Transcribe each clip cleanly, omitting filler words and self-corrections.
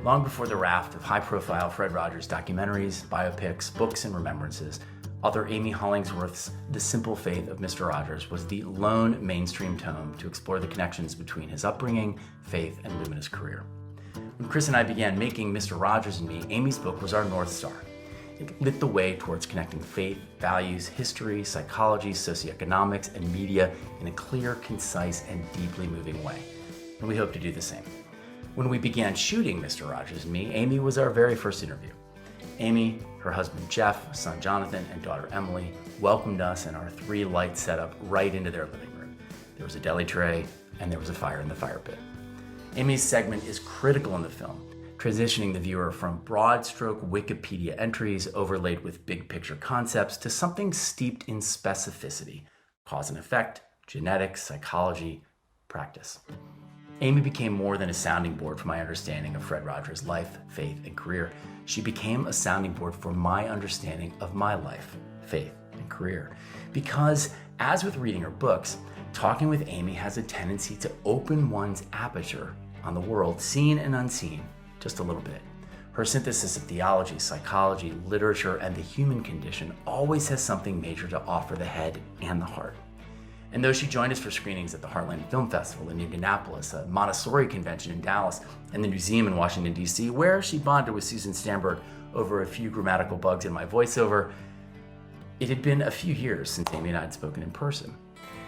Long before the raft of high-profile Fred Rogers documentaries, biopics, books, and remembrances, author Amy Hollingsworth's The Simple Faith of Mr. Rogers was the lone mainstream tome to explore the connections between his upbringing, faith, and luminous career. When Chris and I began making Mr. Rogers and Me, Amy's book was our North Star. It lit the way towards connecting faith, values, history, psychology, socioeconomics, and media in a clear, concise, and deeply moving way. And we hope to do the same. When we began shooting Mr. Rogers and Me, Amy was our very first interview. Amy, her husband Jeff, son Jonathan, and daughter Emily welcomed us and our 3-light setup right into their living room. There was a deli tray, and there was a fire in the fire pit. Amy's segment is critical in the film, transitioning the viewer from broad-stroke Wikipedia entries overlaid with big-picture concepts to something steeped in specificity, cause and effect, genetics, psychology, practice. Amy became more than a sounding board for my understanding of Fred Rogers' life, faith, and career. She became a sounding board for my understanding of my life, faith, and career. Because, as with reading her books, talking with Amy has a tendency to open one's aperture on the world, seen and unseen, just a little bit. Her synthesis of theology, psychology, literature, and the human condition always has something major to offer the head and the heart. And though she joined us for screenings at the Heartland Film Festival in Indianapolis, a Montessori convention in Dallas, and the Museum in Washington, D.C., where she bonded with Susan Stamberg over a few grammatical bugs in my voiceover, it had been a few years since Amy and I had spoken in person.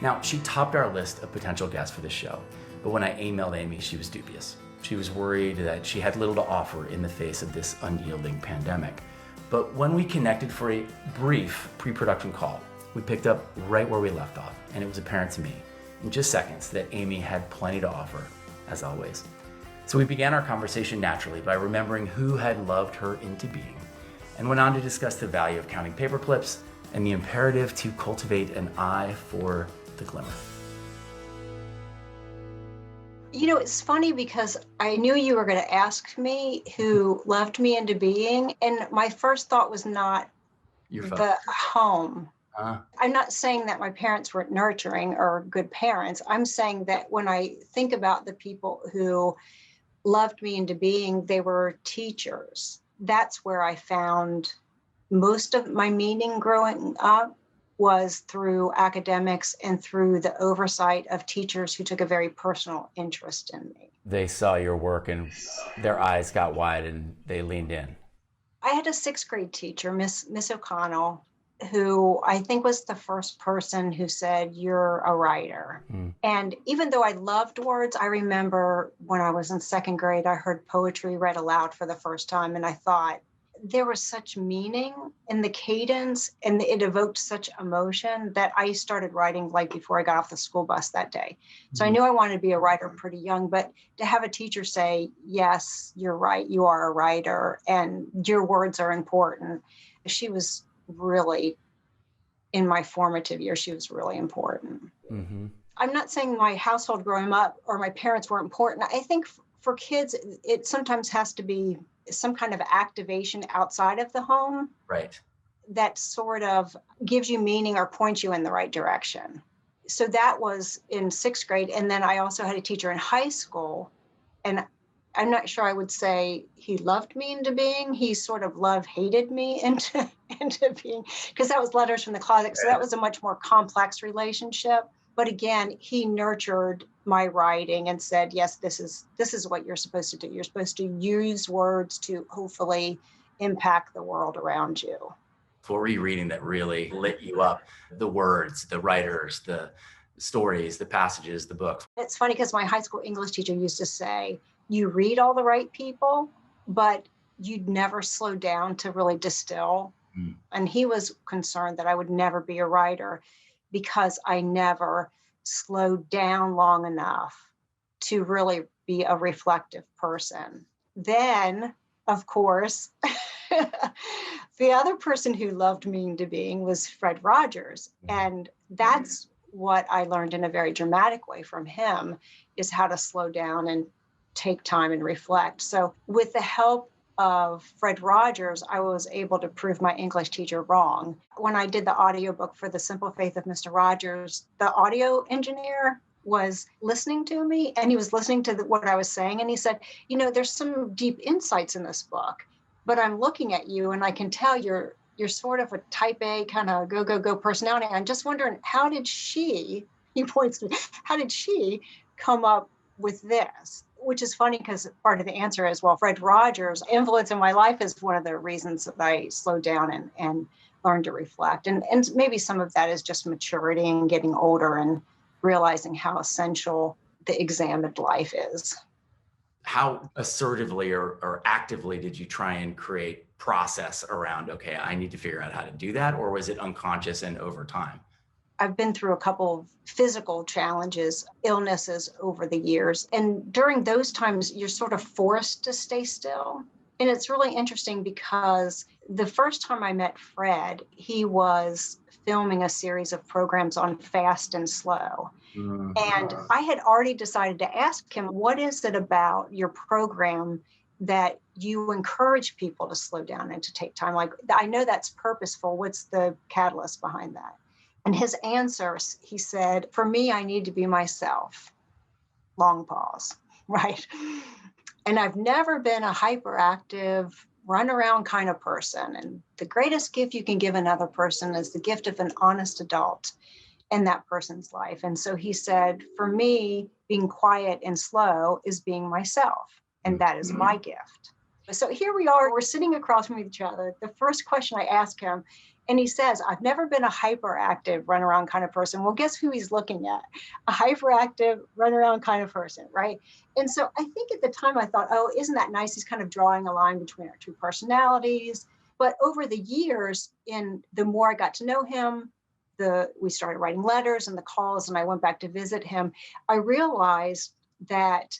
Now, she topped our list of potential guests for this show, but when I emailed Amy, she was dubious. She was worried that she had little to offer in the face of this unyielding pandemic. But when we connected for a brief pre-production call, we picked up right where we left off, and it was apparent to me in just seconds that Amy had plenty to offer, as always. So we began our conversation naturally by remembering who had loved her into being, and went on to discuss the value of counting paper clips and the imperative to cultivate an eye for the glimmer. You know, it's funny because I knew you were going to ask me who loved me into being, and my first thought was not the home. I'm not saying that my parents weren't nurturing or good parents. I'm saying that when I think about the people who loved me into being, they were teachers. That's where I found most of my meaning growing up, was through academics and through the oversight of teachers who took a very personal interest in me. They saw your work and their eyes got wide and they leaned in. I had a 6th grade teacher, Miss O'Connell, who I think was the first person who said, "You're a writer." And even though I loved words, I remember when I was in 2nd grade, I heard poetry read aloud for the first time. And I thought there was such meaning in the cadence, and it evoked such emotion that I started writing like before I got off the school bus that day. So I knew I wanted to be a writer pretty young, but to have a teacher say, "Yes, you're right, you are a writer and your words are important." She was really, in my formative years, she was really important. I'm not saying my household growing up or my parents were important. I think for kids, it sometimes has to be some kind of activation outside of the home. Right. That sort of gives you meaning or points you in the right direction. So that was in 6th grade. And then I also had a teacher in high school, and I'm not sure I would say he loved me into being. He sort of hated me into being, because that was Letters from the Closet. So that was a much more complex relationship. But again, he nurtured my writing and said, "Yes, this is what you're supposed to do. You're supposed to use words to hopefully impact the world around you." What were you reading that really lit you up? The words, the writers, the stories, the passages, the books. It's funny because my high school English teacher used to say, "You read all the right people, but you'd never slow down to really distill." And he was concerned that I would never be a writer because I never slowed down long enough to really be a reflective person. Then, of course, the other person who loved me into being was Fred Rogers. And that's what I learned in a very dramatic way from him, is how to slow down and take time and reflect. So with the help of Fred Rogers, I was able to prove my English teacher wrong. When I did the audiobook for The Simple Faith of Mr. Rogers, the audio engineer was listening to me, and he was listening to what I was saying. And he said, there's some deep insights in this book, but I'm looking at you and I can tell you're sort of a type A kind of go, go, go personality. I'm just wondering, he points to me, how did she come up with this? Which is funny because part of the answer is, well, Fred Rogers' influence in my life is one of the reasons that I slowed down and learned to reflect. And maybe some of that is just maturity and getting older and realizing how essential the examined life is. How assertively or actively did you try and create process around, okay, I need to figure out how to do that? Or was it unconscious and over time? I've been through a couple of physical challenges, illnesses over the years. And during those times, you're sort of forced to stay still. And it's really interesting because the first time I met Fred, he was filming a series of programs on fast and slow. Mm-hmm. And I had already decided to ask him, what is it about your program that you encourage people to slow down and to take time? Like, I know that's purposeful. What's the catalyst behind that? And his answers, he said, for me, I need to be myself. Long pause, right? And I've never been a hyperactive, run around kind of person. And the greatest gift you can give another person is the gift of an honest adult in that person's life. And so he said, for me, being quiet and slow is being myself. And that is my gift. So here we are, we're sitting across from each other. The first question I ask him, and he says, I've never been a hyperactive, run around kind of person. Well, guess who he's looking at? A hyperactive, run around kind of person, right? And so I think at the time I thought, oh, isn't that nice? He's kind of drawing a line between our two personalities. But over the years, the more I got to know him, we started writing letters and the calls, and I went back to visit him. I realized that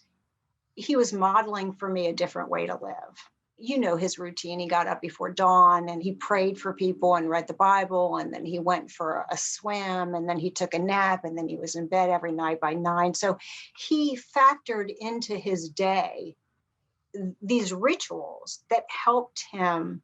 he was modeling for me a different way to live. You know his routine. He got up before dawn and he prayed for people and read the Bible, and then he went for a swim, and then he took a nap, and then he was in bed every night by 9. So he factored into his day these rituals that helped him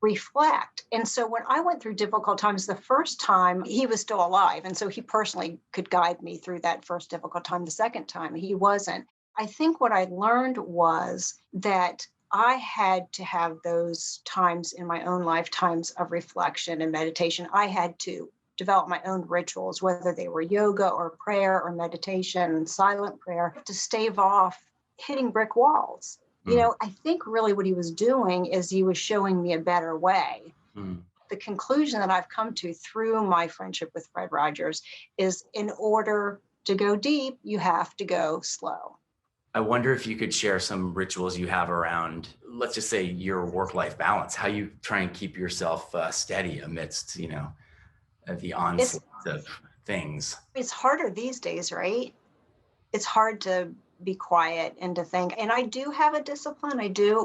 reflect. And so when I went through difficult times, the first time he was still alive, and so he personally could guide me through that first difficult time. The second time he wasn't. I think what I learned was that I had to have those times in my own lifetimes of reflection and meditation. I had to develop my own rituals, whether they were yoga or prayer or meditation, silent prayer, to stave off hitting brick walls. I think really what he was doing is he was showing me a better way. The conclusion that I've come to through my friendship with Fred Rogers is, in order to go deep, you have to go slow. I wonder if you could share some rituals you have around, let's just say, your work-life balance, how you try and keep yourself steady amidst, the onslaught of things. It's harder these days, right? It's hard to be quiet and to think. And I do have a discipline,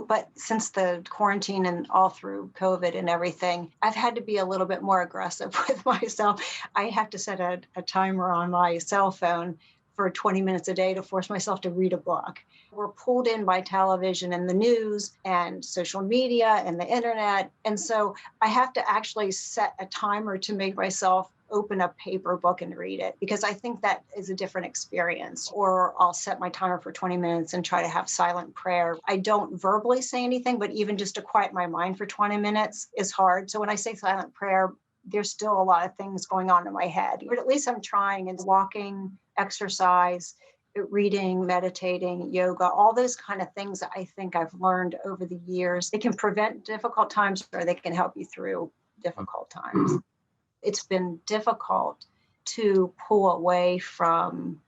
but since the quarantine and all through COVID and everything, I've had to be a little bit more aggressive with myself. I have to set a timer on my cell phone for 20 minutes a day to force myself to read a book. We're pulled in by television and the news and social media and the internet. And so I have to actually set a timer to make myself open a paper book and read it, because I think that is a different experience. Or I'll set my timer for 20 minutes and try to have silent prayer. I don't verbally say anything, but even just to quiet my mind for 20 minutes is hard. So when I say silent prayer, there's still a lot of things going on in my head, but at least I'm trying. And walking, exercise, reading, meditating, yoga, all those kind of things that I think I've learned over the years. They can prevent difficult times, or they can help you through difficult times. It's been difficult to pull away from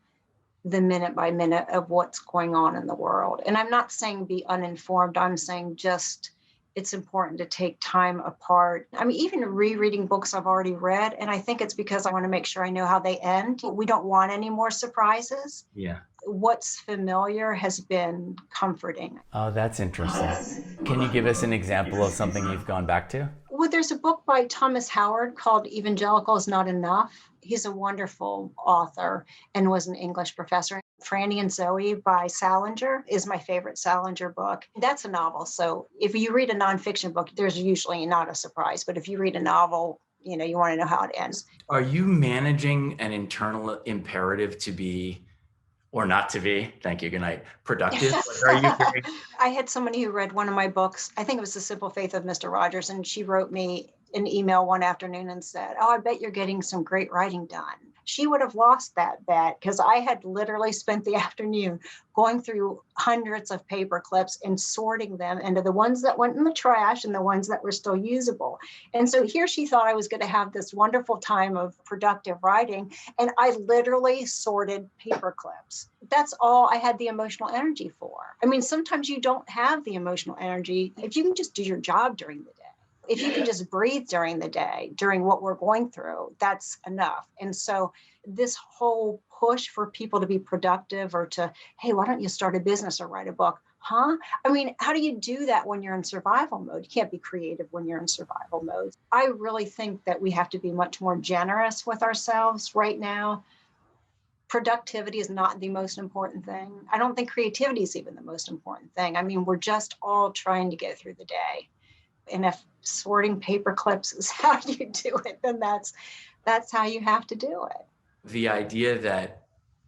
the minute by minute of what's going on in the world. And I'm not saying be uninformed. I'm saying just it's important to take time apart. I mean, even rereading books I've already read. And I think it's because I want to make sure I know how they end. We don't want any more surprises. Yeah. What's familiar has been comforting. Oh, that's interesting. Can you give us an example of something you've gone back to? Well, there's a book by Thomas Howard called Evangelical is Not Enough. He's a wonderful author and was an English professor. Franny and Zoe by Salinger is my favorite Salinger book. That's a novel. So if you read a nonfiction book, there's usually not a surprise. But if you read a novel, you want to know how it ends. Are you managing an internal imperative to be Or not to be, thank you, good night, productive? Like, are you hearing? I had somebody who read one of my books. I think it was The Simple Faith of Mr. Rogers. And she wrote me an email one afternoon and said, "Oh, I bet you're getting some great writing done." She would have lost that bet because I had literally spent the afternoon going through hundreds of paper clips and sorting them into the ones that went in the trash and the ones that were still usable. And so here she thought I was going to have this wonderful time of productive writing. And I literally sorted paper clips. That's all I had the emotional energy for. I mean, sometimes you don't have the emotional energy if you can just do your job during the day. If you can just breathe during the day, during what we're going through, that's enough. And so this whole push for people to be productive or to, hey, why don't you start a business or write a book? Huh? I mean, how do you do that when you're in survival mode? You can't be creative when you're in survival mode. I really think that we have to be much more generous with ourselves right now. Productivity is not the most important thing. I don't think creativity is even the most important thing. I mean, we're just all trying to get through the day. And if sorting paper clips is how you do it, then that's how you have to do it. The idea that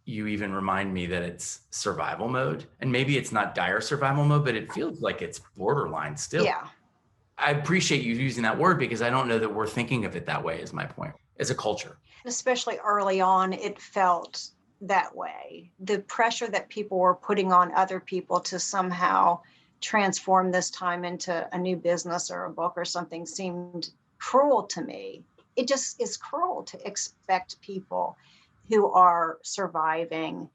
you even remind me that it's survival mode, and maybe it's not dire survival mode, but it feels like it's borderline still. Yeah. I appreciate you using that word because I don't know that we're thinking of it that way, is my point, as a culture. Especially early on, it felt that way. The pressure that people were putting on other people to somehow transform this time into a new business or a book or something seemed cruel to me. It just is cruel to expect people who are surviving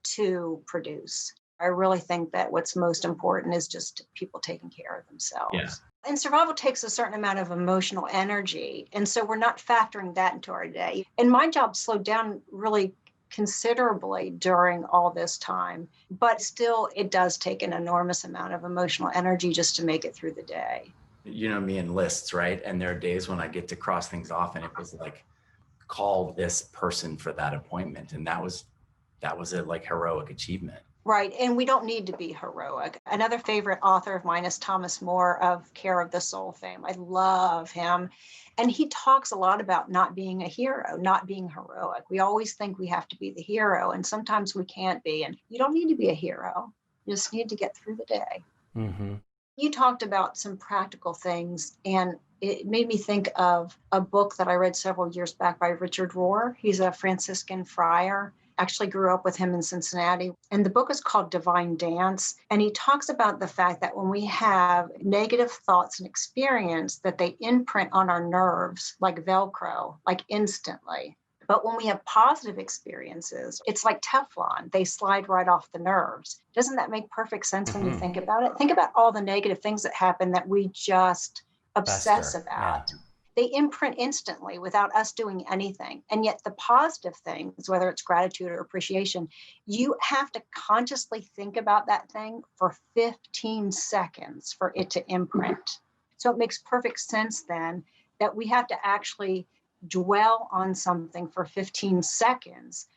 to produce. I really think that what's most important is just people taking care of themselves. Yeah. And survival takes a certain amount of emotional energy. And so we're not factoring that into our day. And my job slowed down really considerably during all this time, but still it does take an enormous amount of emotional energy just to make it through the day. You know me in lists, right? And there are days when I get to cross things off and it was like, call this person for that appointment. And that was a like heroic achievement. Right. And we don't need to be heroic. Another favorite author of mine is Thomas More of Care of the Soul fame. I love him. And he talks a lot about not being a hero, not being heroic. We always think we have to be the hero, and sometimes we can't be. And you don't need to be a hero. You just need to get through the day. Mm-hmm. You talked about some practical things, and it made me think of a book that I read several years back by Richard Rohr. He's a Franciscan friar. Actually grew up with him in Cincinnati. And the book is called Divine Dance. And he talks about the fact that when we have negative thoughts and experience, that they imprint on our nerves like Velcro, like instantly. But when we have positive experiences, it's like Teflon. They slide right off the nerves. Doesn't that make perfect sense when you think about it? Think about all the negative things that happen that we just obsess about. Yeah. They imprint instantly without us doing anything. And yet the positive things, whether it's gratitude or appreciation, you have to consciously think about that thing for 15 seconds for it to imprint. So it makes perfect sense then that we have to actually dwell on something for 15 seconds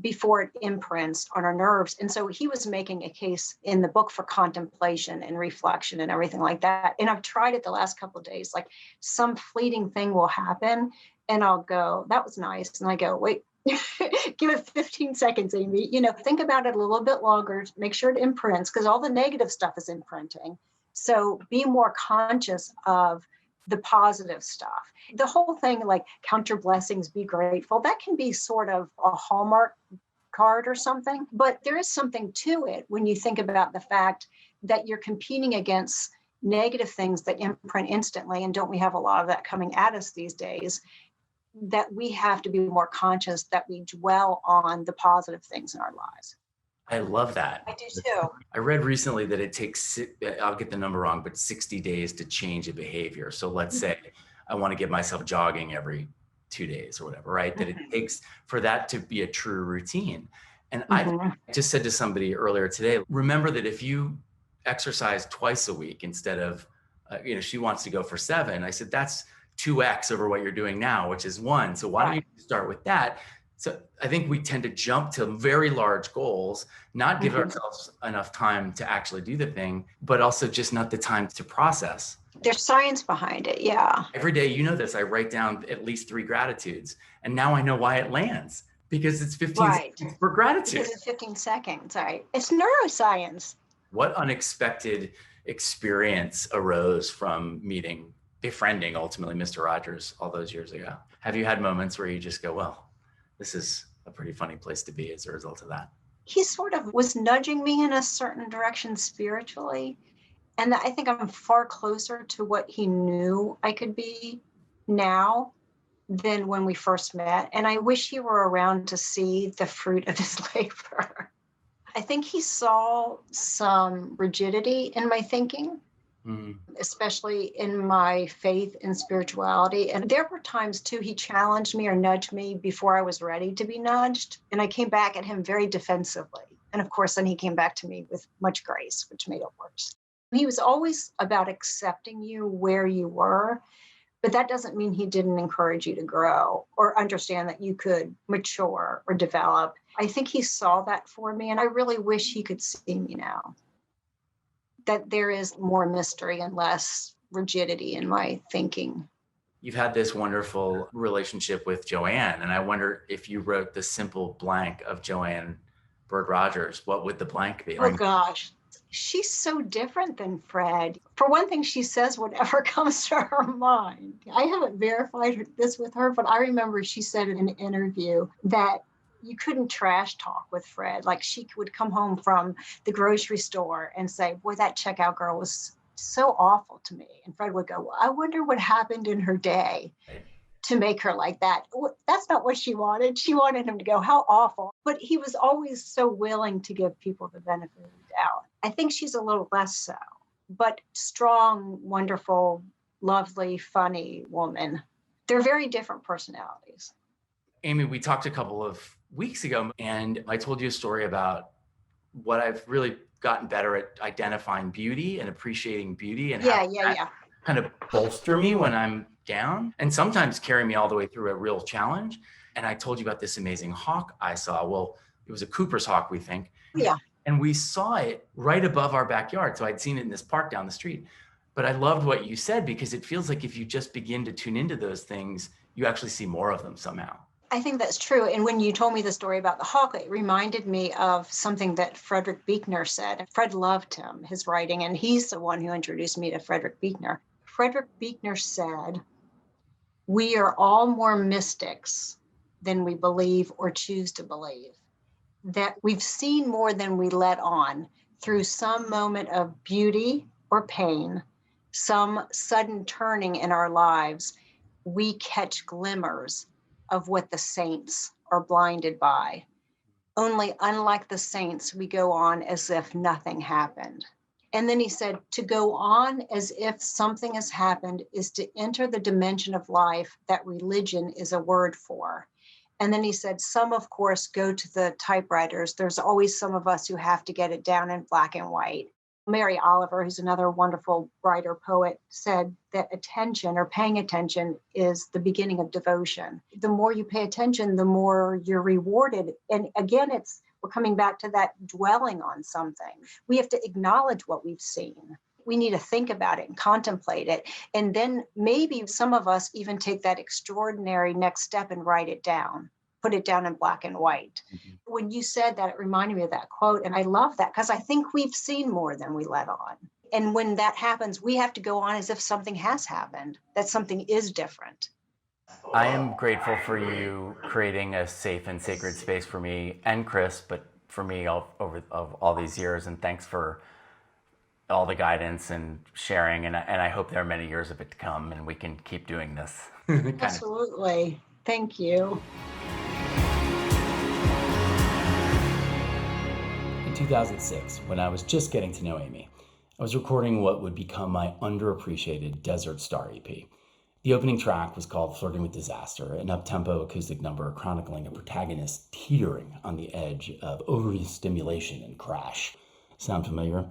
before it imprints on our nerves. And so he was making a case in the book for contemplation and reflection and everything like that. And I've tried it the last couple of days, like some fleeting thing will happen and I'll go, that was nice. And I go, wait, give it 15 seconds, Amy. Think about it a little bit longer, make sure it imprints because all the negative stuff is imprinting. So be more conscious of the positive stuff. The whole thing, like count your blessings, be grateful, that can be sort of a Hallmark card or something, but there is something to it when you think about the fact that you're competing against negative things that imprint instantly. And don't we have a lot of that coming at us these days? That we have to be more conscious that we dwell on the positive things in our lives. I love that. I do too. I read recently that it takes, I'll get the number wrong, but 60 days to change a behavior. So let's say I want to get myself jogging every 2 days or whatever, right? That it takes for that to be a true routine. And I just said to somebody earlier today, remember that if you exercise twice a week instead of, she wants to go for 7. I said, that's 2x over what you're doing now, which is 1. So why don't you start with that? So I think we tend to jump to very large goals, not give ourselves enough time to actually do the thing, but also just not the time to process. There's science behind it. Yeah. Every day, this, I write down at least 3 gratitudes. And now I know why it lands. Because it's 15 Right. seconds for gratitude. Because it's 15 seconds, right? It's neuroscience. What unexpected experience arose from befriending ultimately Mr. Rogers all those years ago? Have you had moments where you just go, well, this is a pretty funny place to be as a result of that? He sort of was nudging me in a certain direction spiritually. And I think I'm far closer to what he knew I could be now than when we first met. And I wish he were around to see the fruit of his labor. I think he saw some rigidity in my thinking, especially in my faith and spirituality. And there were times too, he challenged me or nudged me before I was ready to be nudged. And I came back at him very defensively. And of course, then he came back to me with much grace, which made it worse. He was always about accepting you where you were, but that doesn't mean he didn't encourage you to grow or understand that you could mature or develop. I think he saw that for me, and I really wish he could see me now, that there is more mystery and less rigidity in my thinking. You've had this wonderful relationship with Joanne, and I wonder if you wrote the simple blank of Joanne Bird Rogers, what would the blank be? Oh, gosh. She's so different than Fred. For one thing, she says whatever comes to her mind. I haven't verified this with her, but I remember she said in an interview that you couldn't trash talk with Fred. Like she would come home from the grocery store and say, boy, that checkout girl was so awful to me. And Fred would go, well, I wonder what happened in her day to make her like that. That's not what she wanted. She wanted him to go, how awful. But he was always so willing to give people the benefit of the doubt. I think she's a little less so, but strong, wonderful, lovely, funny woman. They're very different personalities. Amy, we talked a couple of weeks ago, and I told you a story about what I've really gotten better at identifying beauty and appreciating beauty and kind of bolster me when I'm down and sometimes carry me all the way through a real challenge. And I told you about this amazing hawk I saw. Well, it was a Cooper's hawk, we think. Yeah. And we saw it right above our backyard. So I'd seen it in this park down the street. But I loved what you said, because it feels like if you just begin to tune into those things, you actually see more of them somehow. I think that's true. And when you told me the story about the hawk, it reminded me of something that Frederick Buechner said. Fred loved him, his writing, and he's the one who introduced me to Frederick Buechner. Frederick Buechner said, we are all more mystics than we believe or choose to believe. That we've seen more than we let on through some moment of beauty or pain, some sudden turning in our lives. We catch glimmers of what the saints are blinded by. Only unlike the saints, we go on as if nothing happened. And then he said, to go on as if something has happened is to enter the dimension of life that religion is a word for. And then he said, some, of course, go to the typewriters. There's always some of us who have to get it down in black and white. Mary Oliver, who's another wonderful writer, poet, said that attention or paying attention is the beginning of devotion. The more you pay attention, the more you're rewarded. And again, we're coming back to that dwelling on something. We have to acknowledge what we've seen. We need to think about it and contemplate it. And then maybe some of us even take that extraordinary next step and write it down, put it down in black and white. Mm-hmm. When you said that, it reminded me of that quote. And I love that because I think we've seen more than we let on. And when that happens, we have to go on as if something has happened, that something is different. I am grateful for you creating a safe and sacred space for me and Chris, but for me over all these years. And thanks for all the guidance and sharing. And I hope there are many years of it to come and we can keep doing this. Absolutely. Thank you. In 2006, when I was just getting to know Amy, I was recording what would become my underappreciated Desert Star EP. The opening track was called Flirting with Disaster, an up-tempo acoustic number chronicling a protagonist teetering on the edge of overstimulation and crash. Sound familiar?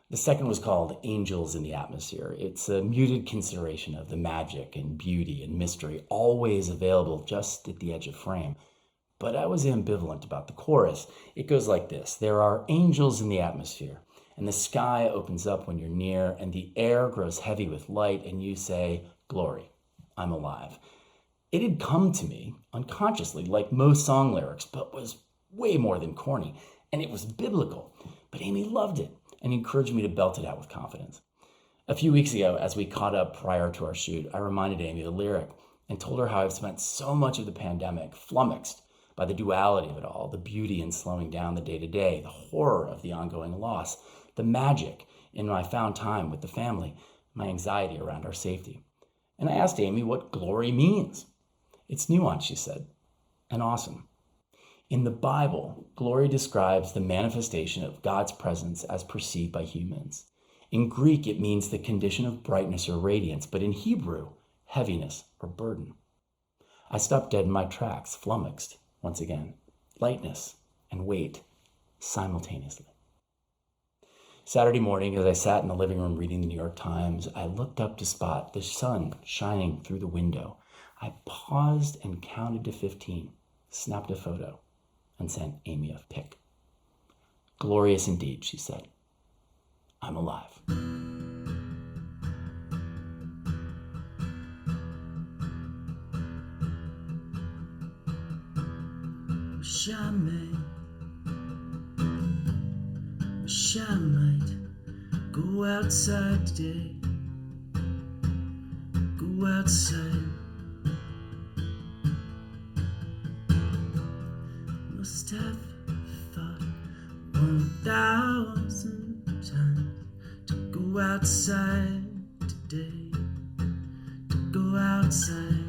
The second was called Angels in the Atmosphere. It's a muted consideration of the magic and beauty and mystery always available just at the edge of frame. But I was ambivalent about the chorus. It goes like this. There are angels in the atmosphere, and the sky opens up when you're near, and the air grows heavy with light, and you say, glory, I'm alive. It had come to me unconsciously, like most song lyrics, but was way more than corny, and it was biblical. But Amy loved it and encouraged me to belt it out with confidence. A few weeks ago, as we caught up prior to our shoot, I reminded Amy of the lyric and told her how I've spent so much of the pandemic flummoxed by the duality of it all, the beauty in slowing down the day-to-day, the horror of the ongoing loss, the magic in my found time with the family, my anxiety around our safety. And I asked Amy what glory means. It's nuanced, she said, and awesome. In the Bible, glory describes the manifestation of God's presence as perceived by humans. In Greek, it means the condition of brightness or radiance, but in Hebrew, heaviness or burden. I stopped dead in my tracks, flummoxed, once again, lightness and weight simultaneously. Saturday morning, as I sat in the living room reading the New York Times, I looked up to spot the sun shining through the window. I paused and counted to 15, snapped a photo, and sent Amy a pic. Glorious indeed, she said. I'm alive. Wish I might go outside today. Go outside. Must have thought 1,000 times to go outside today. To go outside.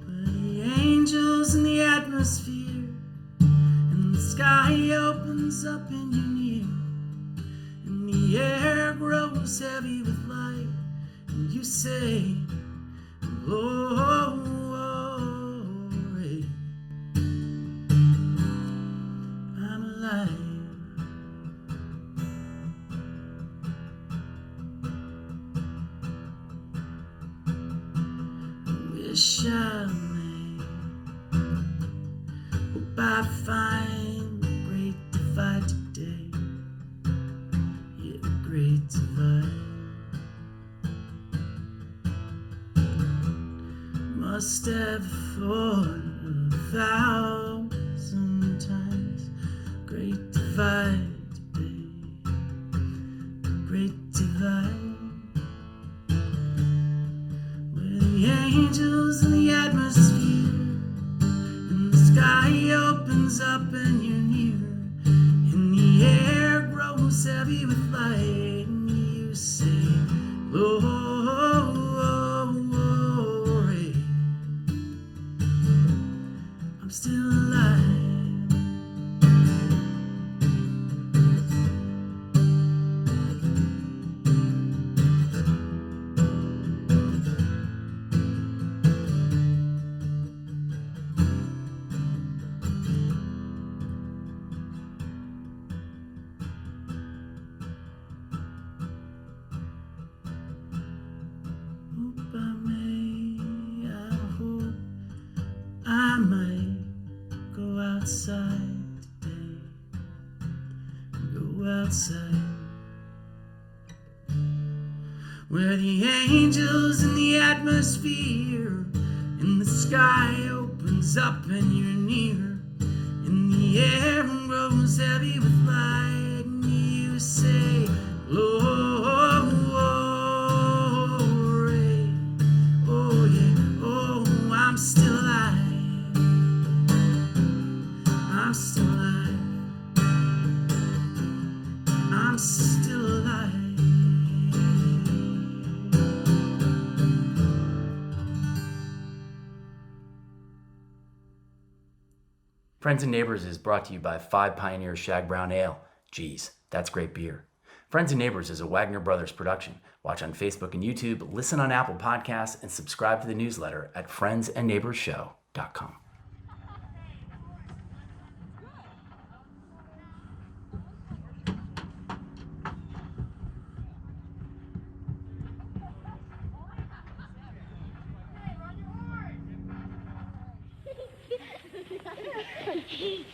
The angels in the atmosphere, and the sky opens up and you're near, and the air grows heavy with light, and you say, glory. I'm alive. I wish I may. Hope I find the great divide today. Yeah, the great divide. Must have thought 1,000 times. Great divide today. The great divide. Where the angels in the atmosphere, and the sky opens up and you're near, and the air grows heavy with light, and you say, glory. I'm still alive. Hope I may, I hope I might go outside today. Go outside. Where the angels in the atmosphere, and the sky opens up and you're near, and the air grows heavy with light, and you say, glory. Oh yeah, oh, I'm still alive. I'm still alive. I'm still alive. Friends and Neighbors is brought to you by 5 Pioneer Shag Brown Ale. Geez, that's great beer. Friends and Neighbors is a Wagner Brothers production. Watch on Facebook and YouTube, listen on Apple Podcasts, and subscribe to the newsletter at friendsandneighborsshow.com. Hey,